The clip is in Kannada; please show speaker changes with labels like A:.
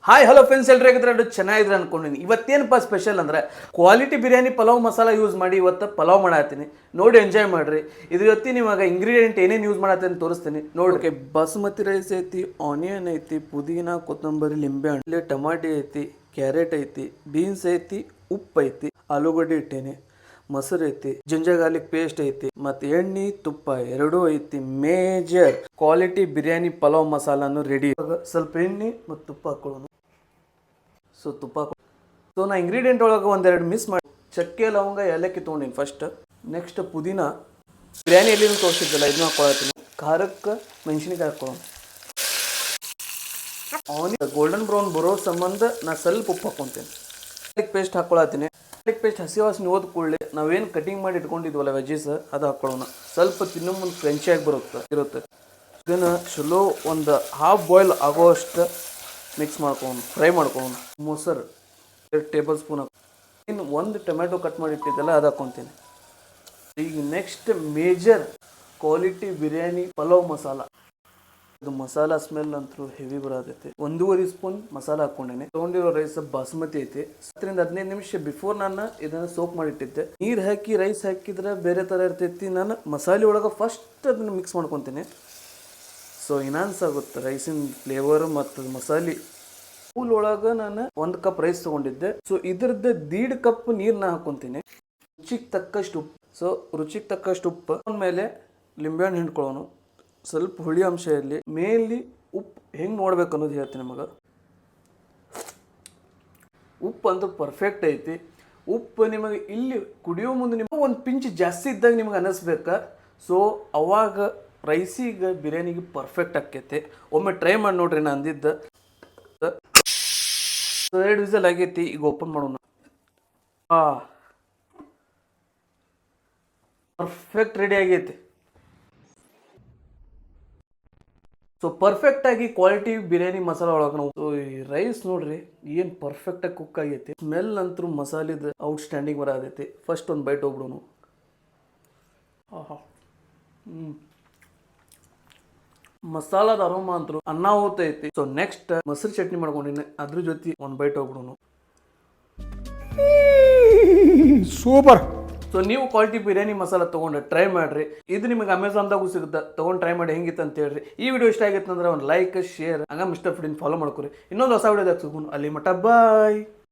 A: ಹಾಯ್ ಹಲೋ ಫ್ರೆಂಡ್ಸ್, ಎಲ್ಲರೂ ಹೇಗಿದ್ರೆ ಚೆನ್ನಾಗಿದ್ರೆ ಅನ್ಕೊಂಡಿನಿ. ಇವತ್ತೇನಪ್ಪ ಸ್ಪೆಷಲ್ ಅಂದ್ರೆ ಕ್ವಾಲಿಟಿ ಬಿರಿಯಾನಿ ಪಲಾವ್ ಮಸಾಲ ಯೂಸ್ ಮಾಡಿ ಇವತ್ತು ಪಲಾವ್ ಮಾಡತ್ತೀನಿ. ನೋಡಿ ಎಂಜಾಯ್ ಮಾಡ್ರಿ. ಇದು ಇವತ್ತಿ ನಿಮಗೆ ಇಂಗ್ರೀಡಿಯೆಂಟ್ ಏನೇನು ಯೂಸ್ ಮಾಡತ್ತೀನಿ ತೋರಿಸ್ತೀನಿ ನೋಡಿ. ಬಾಸುಮತಿ ರೈಸ್ ಐತಿ, ಆನಿಯನ್ ಐತಿ, ಪುದೀನ, ಕೊತ್ತಂಬರಿ, ಲಿಂಬೆ ಹಣ್ಣು, ಟಮಾಟಿ ಐತಿ, ಕ್ಯಾರೆಟ್ ಐತಿ, ಬೀನ್ಸ್ ಐತಿ, ಉಪ್ಪು ಐತಿ, ಆಲೂಗಡ್ಡೆ ಇಟ್ಟೇನಿ, ಮೊಸರು ಐತಿ, ಜಿಂಜರ್ ಗಾರ್ಲಿಕ್ ಪೇಸ್ಟ್ ಐತಿ, ಮತ್ತೆ ಎಣ್ಣೆ ತುಪ್ಪ ಎರಡೂ ಐತಿ. ಮೇಜರ್ ಕ್ವಾಲಿಟಿ ಬಿರಿಯಾನಿ ಪಲಾವ್ ಮಸಾಲಾನು ರೆಡಿ. ಸ್ವಲ್ಪ ಎಣ್ಣೆ ಮತ್ತು ತುಪ್ಪ ಹಾಕೊಳ್ಳೋಣ. ಸೊ ತುಪ್ಪ ಸೊ ನಾ ಇಂಗ್ರೀಡಿಯೆಂಟ್ ಒಳಗೆ ಒಂದೆರಡು ಮಿಸ್ ಮಾಡಿ ಚಕ್ಕೆ ಲವಂಗ ಏಲಕ್ಕಿ ತೊಗೊಂಡಿನಿ ಫಸ್ಟ್. ನೆಕ್ಸ್ಟ್ ಪುದೀನ ಬಿರಿಯಾನಿ ಎಲ್ಲಿನೂ ತೋರಿಸಿದ್ದಲ್ಲ ಇದನ್ನ ಹಾಕೊಳತ್ತೀನಿ. ಖಾರಕ್ಕೆ ಮೆಣಸಿನ್ಕಾಯಿ ಹಾಕೊಳ್ಳೋಣ. ಆನಿಯನ್ ಗೋಲ್ಡನ್ ಬ್ರೌನ್ ಬರೋ ಸಂಬಂಧ ನಾ ಸ್ವಲ್ಪ ಉಪ್ಪು ಹಾಕೊತೀನಿ. ಗಾರ್ಲಿಕ್ ಪೇಸ್ಟ್ ಹಾಕೊಳತ್ತೀನಿ. ಗಾರ್ಲಿಕ್ ಪೇಸ್ಟ್ ಹಸಿ ವಾಸನೆ ಹೋದ ಕೂಡಲೇ ನಾವೇನು ಕಟಿಂಗ್ ಮಾಡಿ ಇಟ್ಕೊಂಡಿದ್ವಲ್ಲ ವೆಜ್ಜೀಸ್ ಅದು ಹಾಕೊಳ್ಳೋಣ. ಸ್ವಲ್ಪ ತಿನ್ನೋ ಮುಂದೆ ಕ್ರಂಚಿಯಾಗಿ ಇರುತ್ತೆ. ಇದನ್ನು ಚಲೋ ಒಂದು ಹಾಫ್ ಬಾಯ್ಲ್ ಆಗೋಷ್ಟು ಮಿಕ್ಸ್ ಮಾಡ್ಕೊಂಡು ಫ್ರೈ ಮಾಡ್ಕೊಂಡು ಮೊಸರು 2 ಟೇಬಲ್ ಸ್ಪೂನ್ ಇನ್ನು ಒಂದು ಟೊಮೆಟೊ ಕಟ್ ಮಾಡಿ ಇಟ್ಟಿದ್ದಲ್ಲ ಅದು ಹಾಕ್ಕೊತೀನಿ. ಈಗ next major quality biryani pulao masala. ಇದು ಮಸಾಲ ಸ್ಮೆಲ್ ಅಂತೂ ಹೆವಿ ಬರತೈತಿ. 1.5 ಸ್ಪೂನ್ ಮಸಾಲ ಹಾಕ್ಕೊಂಡೇನೆ. ತೊಗೊಂಡಿರೋ ರೈಸ್ ಬಾಸುಮತಿ ಐತಿ. 10-15 ನಿಮಿಷ ಬಿಫೋರ್ ನಾನು ಇದನ್ನು ಸೋಕ್ ಮಾಡಿಟ್ಟಿದ್ದೆ. ನೀರು ಹಾಕಿ ರೈಸ್ ಹಾಕಿದ್ರೆ ಬೇರೆ ಥರ ಇರ್ತೈತಿ. ನಾನು ಮಸಾಲೆ ಒಳಗೆ ಫಸ್ಟ್ ಅದನ್ನು ಮಿಕ್ಸ್ ಮಾಡ್ಕೊತೀನಿ. ಸೊ ಇನ್ಹಾನ್ಸ್ ಆಗುತ್ತೆ ರೈಸಿನ ಫ್ಲೇವರ್ ಮತ್ತು ಮಸಾಲೆ. ಪೂಲ್ ಒಳಗೆ ನಾನು 1 ಕಪ್ ರೈಸ್ ತೊಗೊಂಡಿದ್ದೆ. ಸೊ ಇದ್ರದ್ದು 1.5 ಕಪ್ ನೀರನ್ನ ಹಾಕ್ಕೊತೀನಿ. ರುಚಿಗೆ ತಕ್ಕಷ್ಟು ಉಪ್ಪು. ಸೊ ರುಚಿಗೆ ತಕ್ಕಷ್ಟು ಉಪ್ಪು ಆಮೇಲೆ ಲಿಂಬೆಹಣ್ಣು ಹಿಂಡ್ಕೊಳ್ಳೋಣ. ಸ್ವಲ್ಪ ಹುಳಿ ಅಂಶ ಇರಲಿ. ಮೇನ್ಲಿ ಉಪ್ಪು ಹೆಂಗೆ ನೋಡ್ಬೇಕು ಅನ್ನೋದು ಹೇಳ್ತೀನಿ ನಿಮಗೆ. ಉಪ್ಪು ಅಂತೂ ಪರ್ಫೆಕ್ಟ್ ಐತಿ. ಉಪ್ಪು ನಿಮಗೆ ಇಲ್ಲಿ ಕುಡಿಯೋ ಮುಂದೆ ನಿಮಗೆ ಒಂದು ಪಿಂಚ್ ಜಾಸ್ತಿ ಇದ್ದಾಗ ನಿಮಗೆ ಅನ್ನಿಸ್ಬೇಕಾ. ಸೊ ಅವಾಗ ರೈಸಿಗೆ ಬಿರಿಯಾನಿಗೆ ಪರ್ಫೆಕ್ಟ್ ಆಕೈತಿ. ಒಮ್ಮೆ ಟ್ರೈ ಮಾಡಿ ನೋಡ್ರಿ. ನಾನು ಅಂದಿದ್ದ 2 ವಿಸಲ್ ಆಗೈತಿ. ಈಗ ಓಪನ್ ಮಾಡೋಣ. ಪರ್ಫೆಕ್ಟ್ ರೆಡಿ ಆಗೈತಿ. ಸೊ ಪರ್ಫೆಕ್ಟಾಗಿ ಕ್ವಾಲಿಟಿ ಬಿರಿಯಾನಿ ಮಸಾಲ ಒಳಗೆ ನಾವು ಈ ರೈಸ್ ನೋಡ್ರಿ ಏನು ಪರ್ಫೆಕ್ಟಾಗಿ ಕುಕ್ ಆಗೈತಿ. ಸ್ಮೆಲ್ ಅಂತೂ ಮಸಾಲಿದು ಔಟ್ಸ್ಟ್ಯಾಂಡಿಂಗ್ ಬರತೈತಿ. ಫಸ್ಟ್ ಒಂದು ಬೈಟ್ ಹೋಗ್ಬಿಡೋನು. ಮಸಾಲದ ಅರೋಮ ಅಂತೂ ಅನ್ನ ಹೋಗ್ತೈತಿ. ಸೊ ನೆಕ್ಸ್ಟ್ ಮೊಸರು ಚಟ್ನಿ ಮಾಡ್ಕೊಂಡಿನಿ. ಅದ್ರ ಜೊತೆ ಒಂದು ಬೈಟ್ ಹೋಗ್ಬಿಡೋನು. ಸೂಪರ್. ಸೊ ನೀವು ಕ್ವಾಲಿಟಿ ಬಿರಿಯಾನಿ ಮಸಾಲ ತೊಗೊಂಡು ಟ್ರೈ ಮಾಡಿರಿ. ಇದು ನಿಮಗೆ ಅಮೆಝಾನ್ದಾಗೂ ಸಿಗುತ್ತೆ. ತೊಗೊಂಡು ಟ್ರೈ ಮಾಡಿ ಹೆಂಗಿತ್ತು ಅಂತ ಹೇಳ್ರಿ. ಈ ವಿಡಿಯೋ ಇಷ್ಟ ಆಗಿತ್ತು ಅಂದ್ರೆ ಒಂದು ಲೈಕ್ ಶೇರ್ ಹಂಗ ಮಿಸ್ಟರ್ ಫುಡಿನ ಫಾಲೋ ಮಾಡ್ಕೊರಿ. ಇನ್ನೊಂದು ಹೊಸ ವಿಡಿಯೋದಾಗ ಸಿಗೋಣ. ಅಲ್ಲಿ ಮಟ್ಟ ಬಾಯ್.